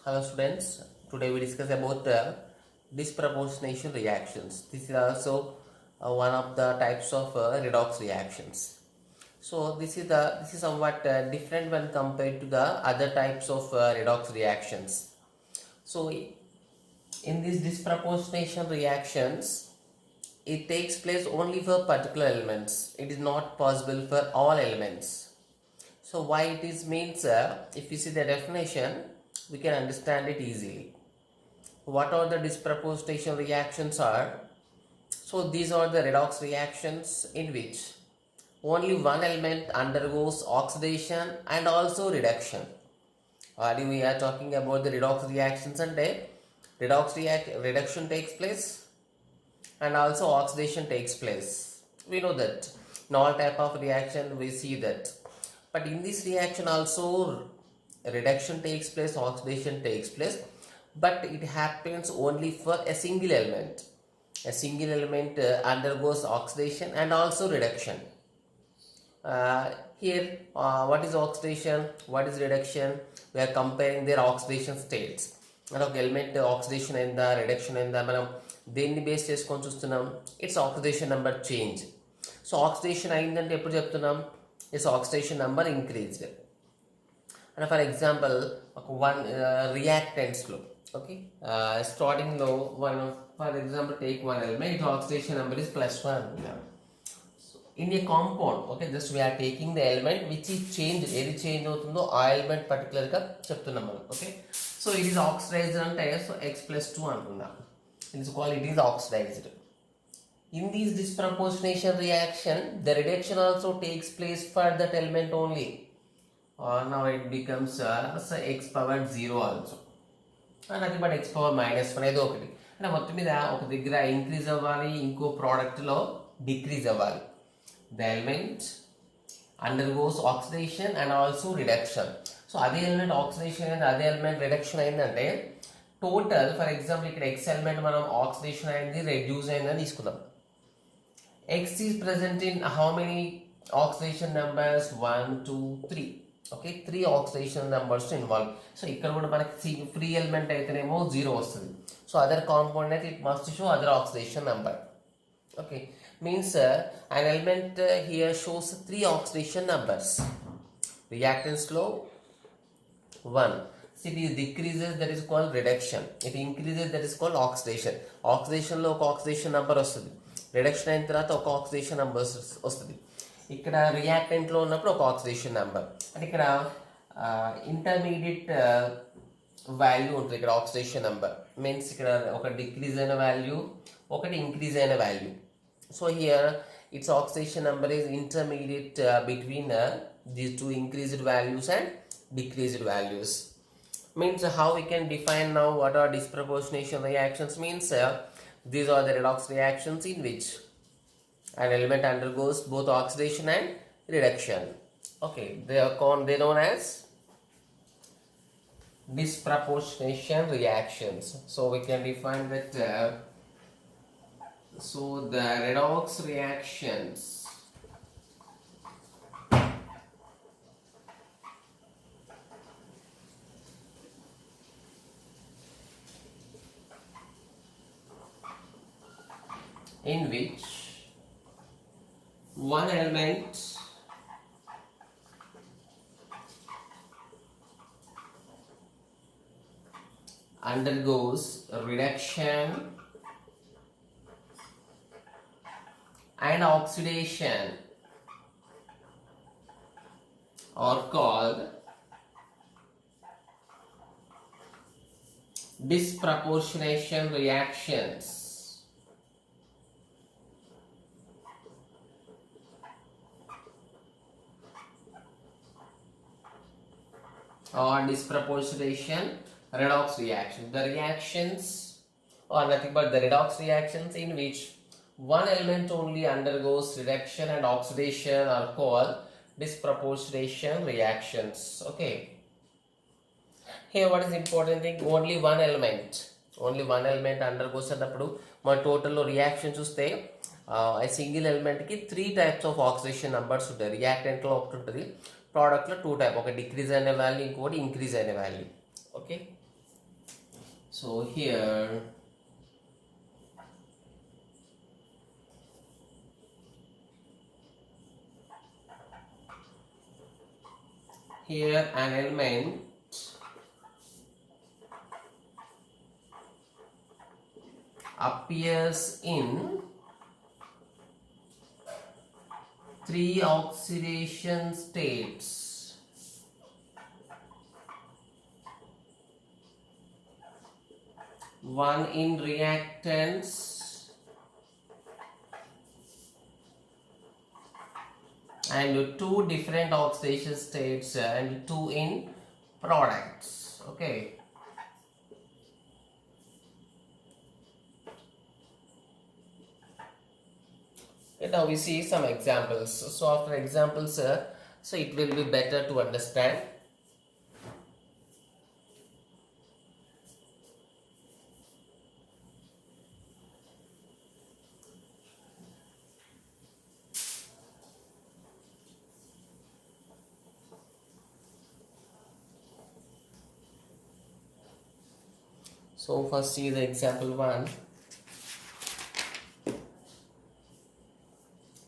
Hello students, today we discuss about disproportionation reactions. This is also one of the types of redox reactions. So this is somewhat different when compared to the other types of redox reactions. So in these disproportionation reactions, it takes place only for particular elements. It is not possible for all elements. So why it is means if you see the definition, we can understand it easily. What are the disproportionation reactions are? So these are the redox reactions in which only one element undergoes oxidation and also reduction. We are talking about the redox reactions and reduction takes place and also oxidation takes place. We know that in all type of reaction we see that, but in this reaction also reduction takes place, oxidation takes place, but it happens only for a single element. A single element undergoes oxidation and also reduction. Here what is oxidation, what is reduction? We are comparing their oxidation states. ఒక element oxidation అయిందా reduction అయిందా మనం దేన్ని base చేసుకొని చూస్తున్నాం? It's oxidation number change. So oxidation అయిందంటే ఎప్పుడు చెప్తున్నాం? It's oxidation number increased. And for example ఒక వన్ రియాక్టెంట్స్లో ఓకే స్టార్టింగ్లో one for example take one element it oxidation number is +1 అనుకున్నాం. In a compound, okay, just we are taking the element which is changed, ఏది change అవుతుందో ఆ element పర్టికులర్గా చెప్తున్నాం మనం. Okay, so it is oxidised అంటే so X+2 అనుకుందాం. It is called it is oxidised. In this disproportionation reaction, the reduction also takes place for that element only. Now it becomes so X⁻0 also. nothing but X⁻−1 ఏదో ఒకటి అంటే మొత్తం మీద ఒక దగ్గర increase అవ్వాలి, ఇంకో ప్రోడక్ట్లో డిక్రీజ్ అవ్వాలి. The element undergoes oxidation and also reduction. So అదే ఎలిమెంట్ ఆక్సిడేషన్ అయింది, అదే ఎలిమెంట్ రిడక్షన్ అయిందంటే టోటల్ ఫర్ ఎగ్జాంపుల్ ఇక్కడ ఎక్స్ ఎలిమెంట్ మనం ఆక్సిడేషన్ అయింది రెడ్యూస్ అయిందని తీసుకుందాం. X is present in how many oxidation numbers? 1 2 3. Okay, 3 oxidation numbers involve. So ఇక్కడ కూడా మనకి ఫ్రీ ఎలిమెంట్ అయితేనేమో 0 వస్తుంది. సో అదర్ కాంపౌండ్ అయితే it must show other oxidation number. Okay, means an element here shows 3 oxidation numbers. Reactants flow 1. See, it decreases, that is called reduction. It increases, that is called oxidation. Oxidation లో ఒక oxidation number వస్తుంది, reduction అయిన తర్వాత ఒక oxidation number వస్తుంది. ఇక్కడ రియాక్టెంట్లో ఉన్నప్పుడు ఒక ఆక్సిడేషన్ నెంబర్ అంటే ఇక్కడ ఇంటర్మీడియట్ వాల్యూ ఉంటుంది. ఇక్కడ ఆక్సిడేషన్ నెంబర్ మీన్స్ ఇక్కడ ఒక డిక్రీజ్ అయిన వాల్యూ, ఒకటి ఇంక్రీజ్ అయిన value. So here its oxidation number is intermediate between these two increased values and decreased values. Means how we can define now what are disproportionation reactions means. These are the redox reactions in which an element undergoes both oxidation and reduction. Okay, they are known as disproportionation reactions. So we can define that so the redox reactions in which one element undergoes reduction and oxidation are called disproportionation reactions. Or disproportionation redox reaction. The reactions are nothing but the redox reactions in which one element only undergoes reduction and oxidation are called disproportionation reactions. Okay, here what is important thing, only one element undergoes అన్నప్పుడు మన టోటల్లో reaction చూస్తే ఆ single ఎలిమెంట్కి 3 types of oxidation numbers ఉంటాయి. రియాక్టెంట్లో ఒకటి ఉంటుంది, ప్రోడక్ట్లో 2 టైప్, ఒక డిక్రీజ్ అయిన వాల్యూ, ఇంకోటి ఇంక్రీజ్ అయిన value. Okay, So here an element appears in 3 oxidation states. One in reactants and 2 different oxidation states and 2 in products. Okay. And now we see some examples. So after examples, so it will be better to understand. So first see the example 1.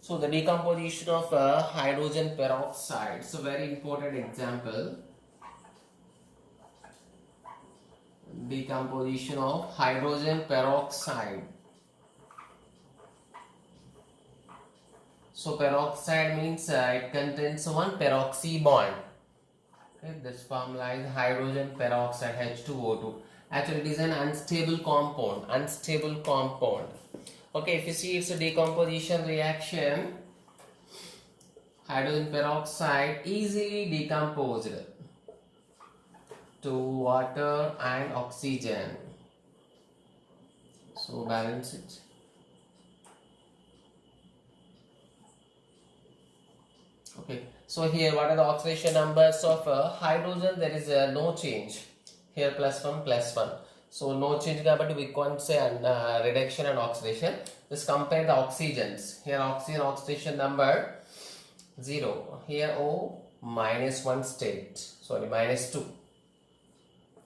So the decomposition of hydrogen peroxide. So very important example. Decomposition of hydrogen peroxide. So peroxide means it contains one peroxy bond. Okay, this formula is hydrogen peroxide H2O2. Actually it is an unstable compound. Okay, if you see it's a decomposition reaction, hydrogen peroxide easily decomposed to water and oxygen. So balance it. Okay, so here what are the oxidation numbers of hydrogen? There is no change. Here +1. So no change, but we can't say reduction and oxidation. Just compare the oxygens. Here oxygen oxidation number 0. Here O -1 state. Sorry, -2.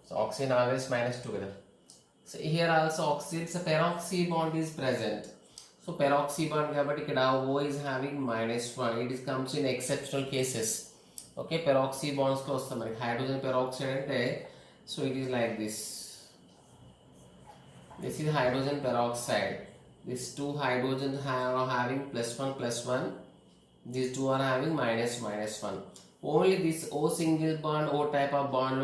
So oxygen always -2. So here also oxygen, so peroxy bond is present. So peroxy bond kabatti ikkada O is having -1. It is comes in exceptional cases. Okay, peroxy bonds ko vastam hydrogen peroxide ante, so it is like this. This is hydrogen peroxide. These 2 hydrogens are having +1. These 2 are having -1. Only this O single bond, O type of bond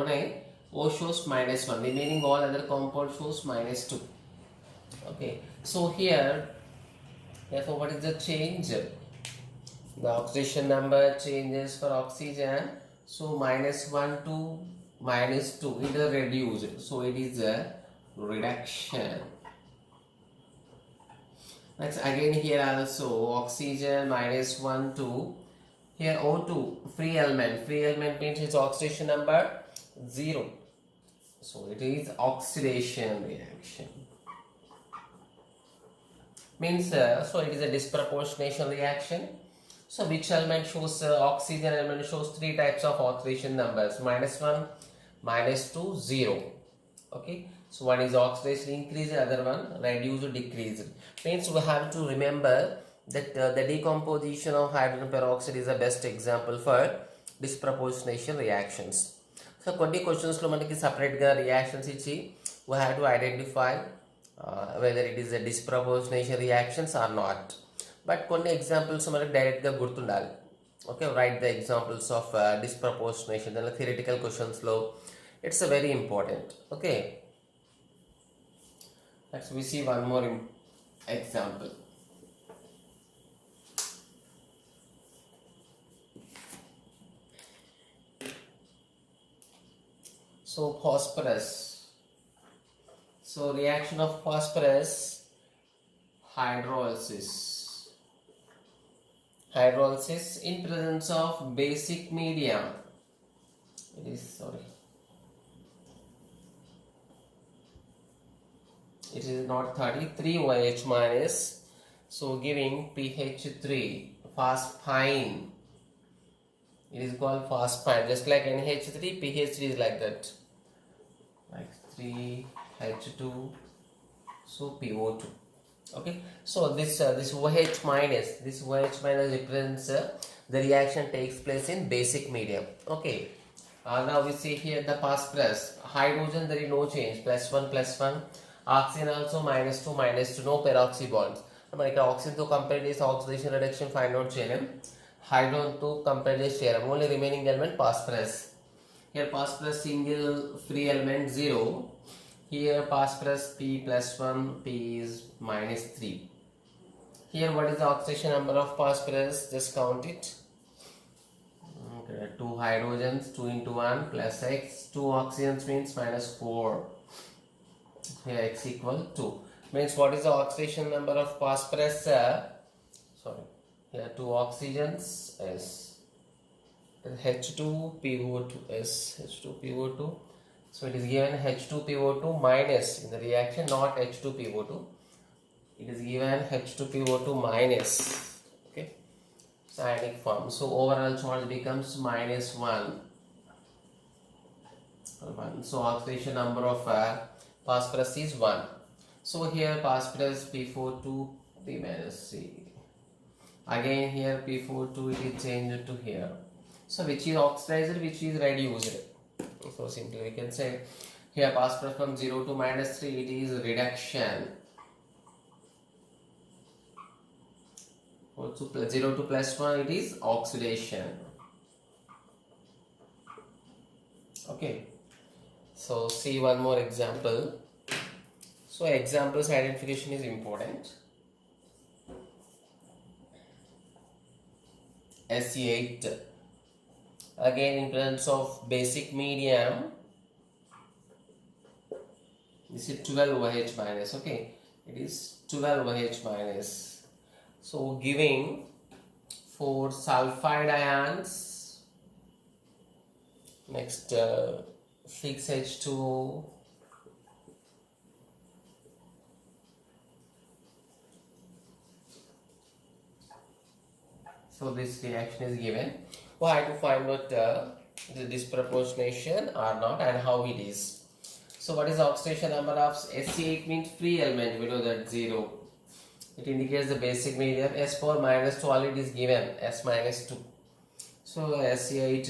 O shows -1. Remaining all other compound shows -2. Okay. So here, therefore, what is the change? The oxidation number changes for oxygen. So -1 to -2. It is reduced. So it is a reduction. Next again here also oxygen -1 to here O2 free element. Free element means its oxidation number 0. So it is oxidation reaction. Means so it is a disproportionation reaction. So which element shows oxygen element shows 3 types of oxidation numbers: -1, -2, 0. Okay. So one is oxidation increase, other one reduce or decrease. Means we have to remember that the decomposition of hydrogen peroxide is the best example for disproportionation reactions. So కొన్ని questions లో మనకి separate గా reactions ఇచ్చి we have to identify whether it is a disproportionation reactions or not. But కొన్ని examples మనకి direct గా గుర్తుండాలి. Okay, write the examples of disproportionation. The theoretical questions లో it's a very important. Okay. Next we see one more example. So phosphorus. So reaction of phosphorus, hydrolysis. Hydrolysis in presence of basic medium. It is it is not 33 OH minus, so giving pH3 phosphine. It is called phosphine, just like NH3, pH3 is like that, like 3 H2, so PO2. Okay, so this OH minus, represents the reaction takes place in basic medium. Okay, now we see here the past plus hydrogen, there is no change, +1 +1. Oxygen also -2 -2, no peroxy bonds. మనకి oxygen తో compare చేసి oxidation reduction find out చేయలేం, hydrogen తో compare చేసి చేయలేం. Only remaining element pass plus. Here pass plus single free element 0. Here pass plus P +1, P is -3. Here what is the oxidation number of pass plus? Just count it. Okay, 2 hydrogens, 2 into 1 plus X. 2 oxygens means -4. Here X equal 2. Means what is the oxidation number of phosphorus? Sorry, here 2 oxygens is H2PO2 H2PO2. So it is given H2PO2 minus in the reaction, not H2PO2. It is given H2PO2 minus. Okay, cyanic form. So overall charge becomes -1. So oxidation number of phosphorus is 1. So here phosphorus P42 P minus C. Again here P42 it is changed to here. So which is oxidized, which is reduced. So simply we can say here phosphorus from 0 to -3 it is reduction. Also 0 to +1 it is oxidation. Okay. So see one more example. So examples identification is important. SE8. Again in presence of basic medium, this is 12 OH minus. Okay, it is 12 OH minus. So giving 4 sulfide ions, next 6H2O, so this reaction is given. Why to find out the disproportionation or not and how it is. So what is the oxidation number of SC8 means free element, we know that 0. It indicates the basic medium. S4 -2 already is given, S -2. So SC8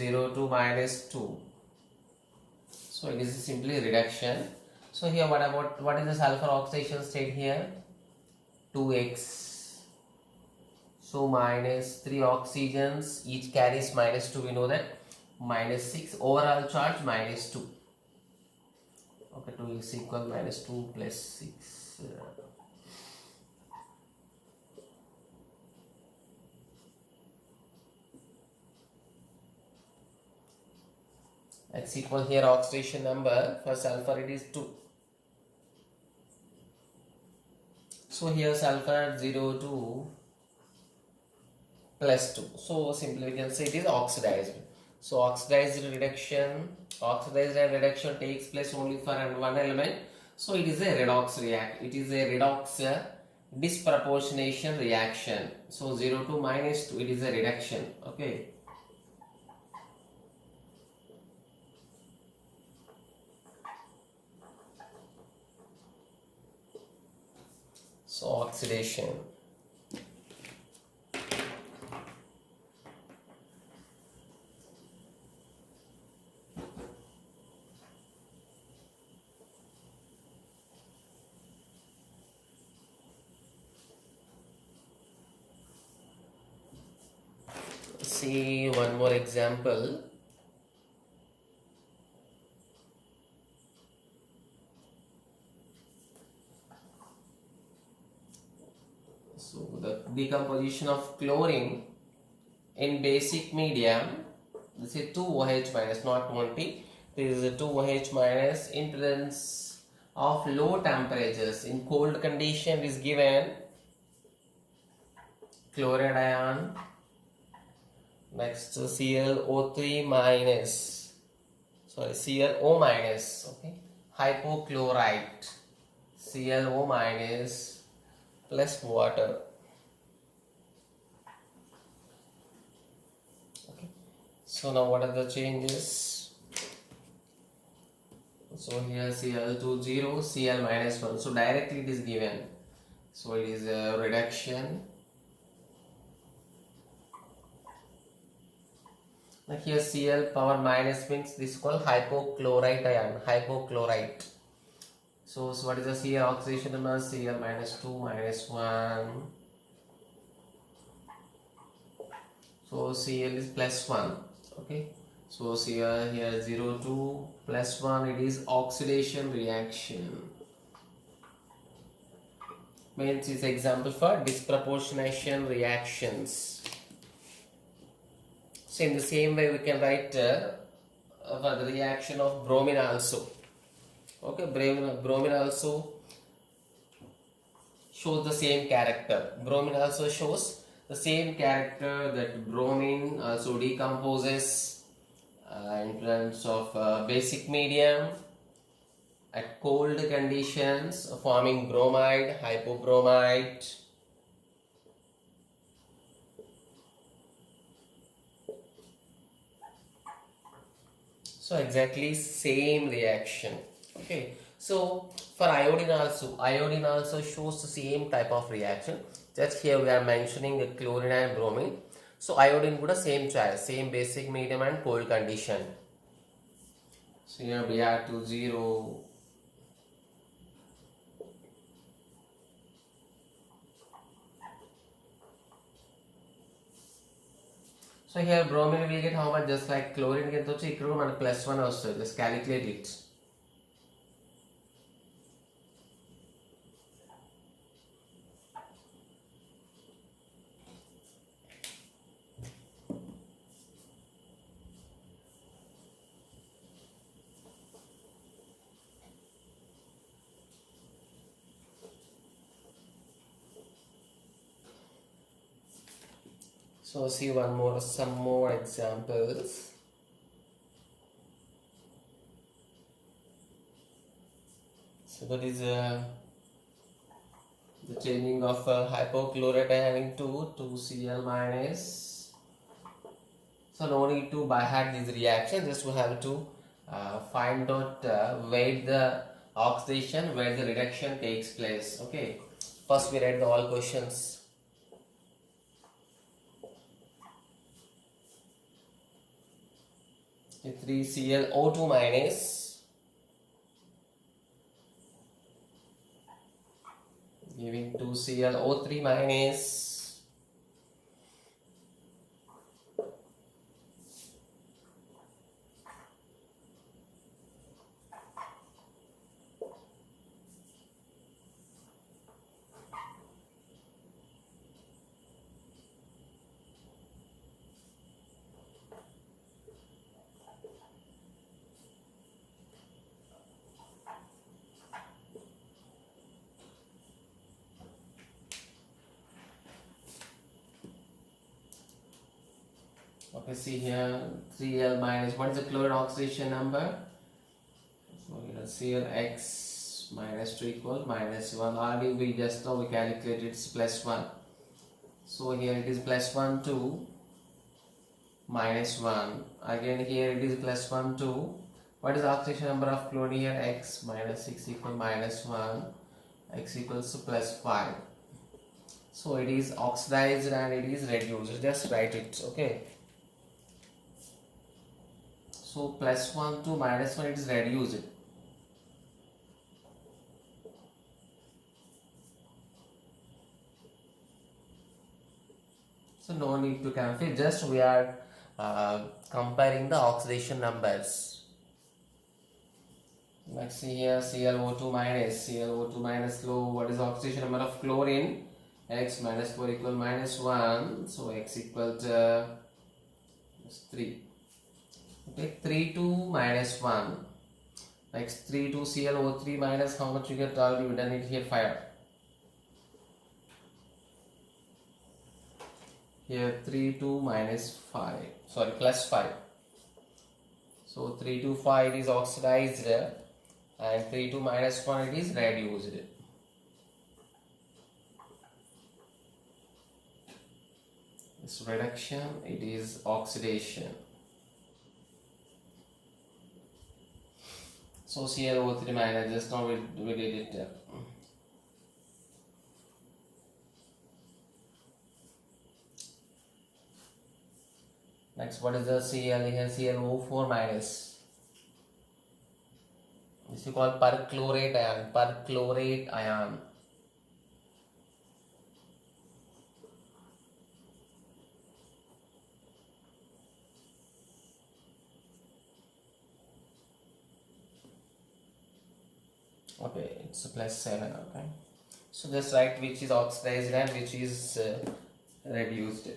0 to -2. So it is simply reduction. So here what is the sulfur oxidation state here? 2x. So -3 oxygens, each carries -2, we know that. -6, overall charge -2. Okay, 2 is equal -2 plus 6. X equal here oxidation number for sulfur it is 2. So here sulfur 0 to +2. So simply we can say it is oxidized. So oxidized and reduction takes place only for one element. So it is a redox It is a redox disproportionation reaction. So 0 to -2 it is a reduction. Okay. So oxidation. See one more example. So the decomposition of chlorine in basic medium, this is 2 OH minus, not 1P. This is a 2 OH minus in presence of low temperatures. In cold condition is given chloride ion. Next ClO3 minus, sorry, ClO minus. Okay, hypochlorite, ClO minus plus water. Okay, so now what are the changes? So here Cl2 0, Cl minus 1. So directly it is given. So it is a reduction. Now here Cl power minus means this is called hypochlorite ion. Hypochlorite. So what is the Cl oxidation number? Cl minus 2 minus 1. So Cl is plus 1. Okay. So Cl here 0 2 plus 1. It is oxidation reaction. Means is example for disproportionation reactions. So in the same way we can write for the reaction of bromine also. Okay, bromine also shows the same character. Bromine also shows the same character that bromine also decomposes in terms of basic medium at cold conditions, forming bromide, hypobromite. So exactly same reaction. Okay. So for iodine also shows the same type of reaction. Just here we are mentioning the chlorine and bromine. So iodine kuda same choice, same basic medium and cold condition. So here we are to 0. So here bromine we get how much, just like chlorine get ikkada man plus 1 also. Just calculate it. So see some more examples. So that is the changing of hypochlorite having 2Cl minus. So no need to by heart this reaction, just we have to find out where the oxidation, where the reduction takes place. Okay, first we read the all questions. 3ClO2 minus giving 2ClO3 minus. Okay, see here 3L minus, what is the chlorine oxidation number? So here ClX minus 2 equal minus 1. Already we just now we calculated it's plus 1. So here it is plus 1 2 minus 1. Again here it is plus 1 2. What is the oxidation number of chlorine here? X minus 6 equal minus 1. X equals to plus 5. So it is oxidized and it is reduced. Just write it. Okay. So plus 1 to minus 1 it is reduced. So no need to confuse, just we are comparing the oxidation numbers. Let's see here ClO2 minus low. What is the oxidation number of chlorine? X minus 4 equal minus 1. So X equal to 3. Okay, 3 2 minus 1. Next 3 2 ClO3 minus, how much you get? Already we done it here, 5. Here 3 2 minus 5, sorry, plus 5. So 3 2 5 is oxidized and 3 2 minus 1 it is reduced. This reduction, it is oxidation. So ClO3 minus, just now we did it. Next, what is the Cl here? ClO4 minus. This is called perchlorate ion. Perchlorate ion. Okay, it's a +7. Okay, so just write which is oxidized and which is reduced.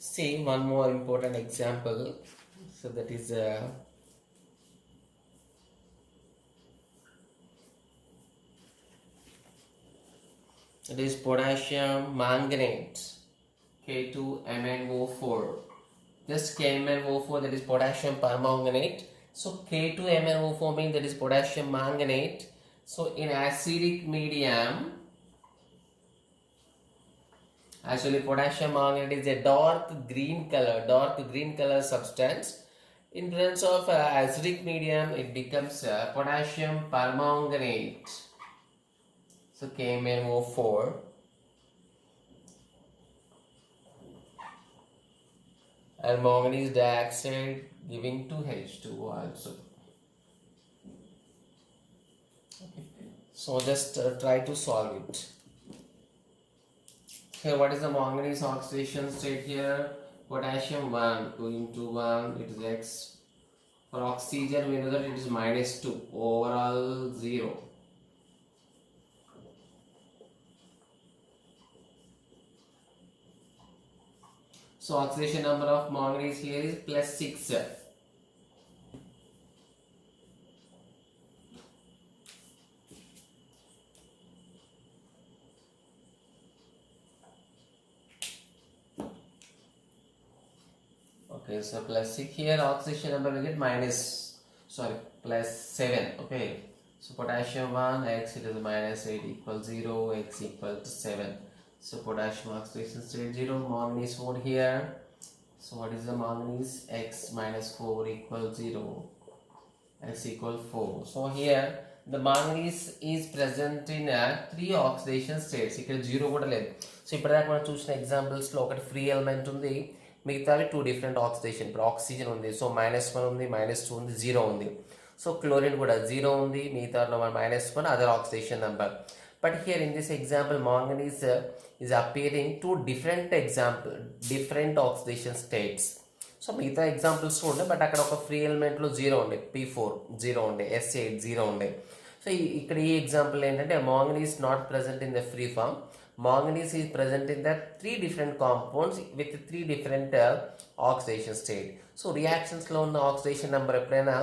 See one more important example. So that is potassium manganate, K2MnO4. Just KMnO4, that is potassium permanganate. So K2MnO4 means that is potassium manganate. So in acidic medium, actually potassium manganate is a dark green color substance. In presence of acidic medium, it becomes potassium permanganate. So KMnO4. And manganese dioxide giving 2H2 also. Okay. So just try to solve it. Here, what is the manganese oxidation state here? Potassium 1 going to 1, it is X. For oxygen, we know that it is -2, overall 0. So oxidation number of manganese here is +6. Okay, so +6 here, oxidation number we get +7. Okay, so potassium 1, X it is -8 equals 0, X equal to 7. So potassium oxidation state 0, manganese 4 here. So what is the manganese? X -4 equals 0, X equal 4. So here the manganese is present in 3 oxidation states. Here 0 kuda ledhu. So ippadaaka మనం చూసిన examples లో ఒకటి free element ఉంది, మిగతావి 2 different oxidation. ఇప్పుడు oxygen ఉంది, so -1 ఉంది, -2 ఉంది, 0 ఉంది. సో క్లోరిన్ కూడా 0 ఉంది, మిగతాలో -1 other oxidation number. But here in this example, manganese is appearing two different oxidation states. So మిగతా ఎగ్జాంపుల్స్ ఉండే, బట్ అక్కడ ఒక ఫ్రీ ఎలిమెంట్లో 0 ఉండే, P4 0 ఉండే, S8 0 ఉండే. సో ఇక్కడ ఈ ఎగ్జాంపుల్ ఏంటంటే manganese not present in the free form. Manganese is present in the 3 different compounds with 3 different oxidation state. So reactions లో ఉన్న oxidation number ఎప్పుడైనా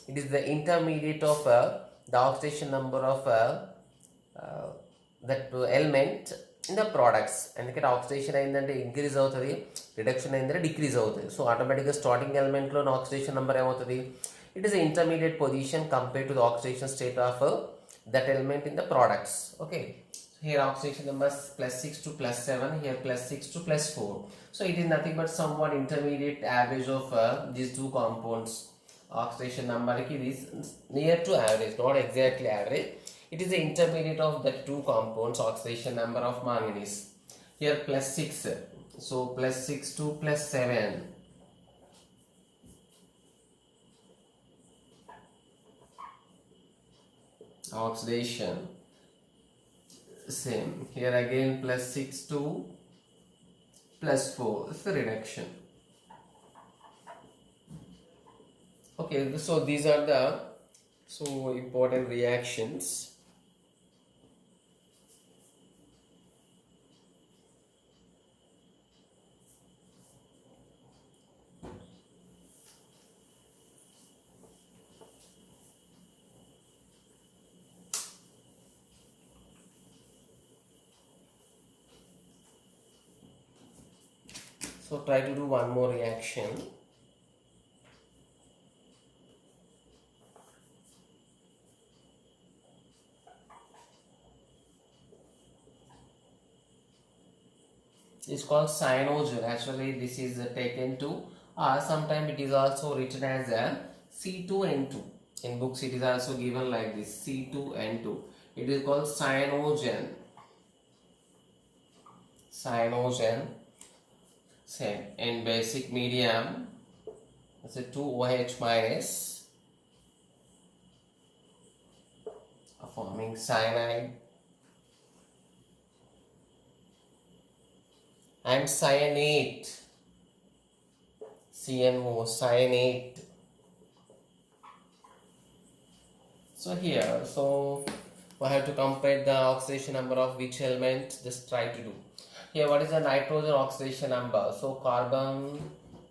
it is the intermediate of the oxidation number of that element in the products. ఎందుకంటే oxidation అయిందంటే increase అవుతుంది, reduction అయిందంటే decrease అవుతుంది. So ఆటోమేటిక్గా starting ఎలిమెంట్లో oxidation number ఏమవుతుంది? It is intermediate position compare to the oxidation state of that element in the products. Okay, here oxidation numbers +6 to +7, here +6 to +4. So it is nothing but somewhat intermediate average of these two compounds. Oxidation number is near to average, not exactly average. It is the intermediate of the 2 compounds, oxidation number of manganese. Here +6, so +6 to +7. Oxidation same. Here again +6 to +4 is the reduction. Okay, so these are the important reactions. So try to do one more reaction. It's called cyanogen. Actually, this is taken to, sometimes it is also written as a C2N2. In books, it is also given like this, C2N2. It is called cyanogen. Cyanogen. Same. In basic medium, it's a 2OH minus, forming cyanide. And cyanate, CNO, cyanate. So here, so we have to compare the oxidation number of which element. Just try to do. Here, what is the nitrogen oxidation number? So carbon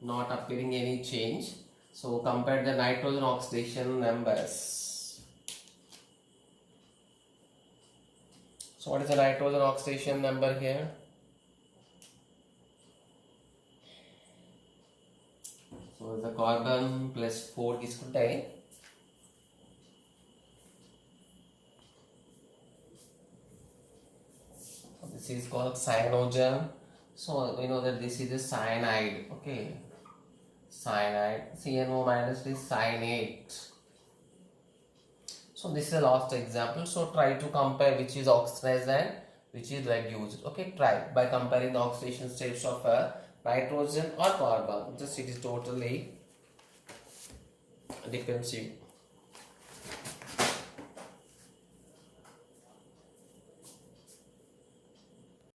not appearing any change. So compare the nitrogen oxidation numbers. So what is the nitrogen oxidation number here? So the carbon plus 4 తీసుకుంటే this is called cyanogen. So we know that this is a cyanide. Okay, cyanide. CNO minus is cyanate. So this is the last example. So try to compare which is oxidized and which is reduced. Okay, try by comparing the oxidation states of nitrogen or carbon. Just it is totally depends you.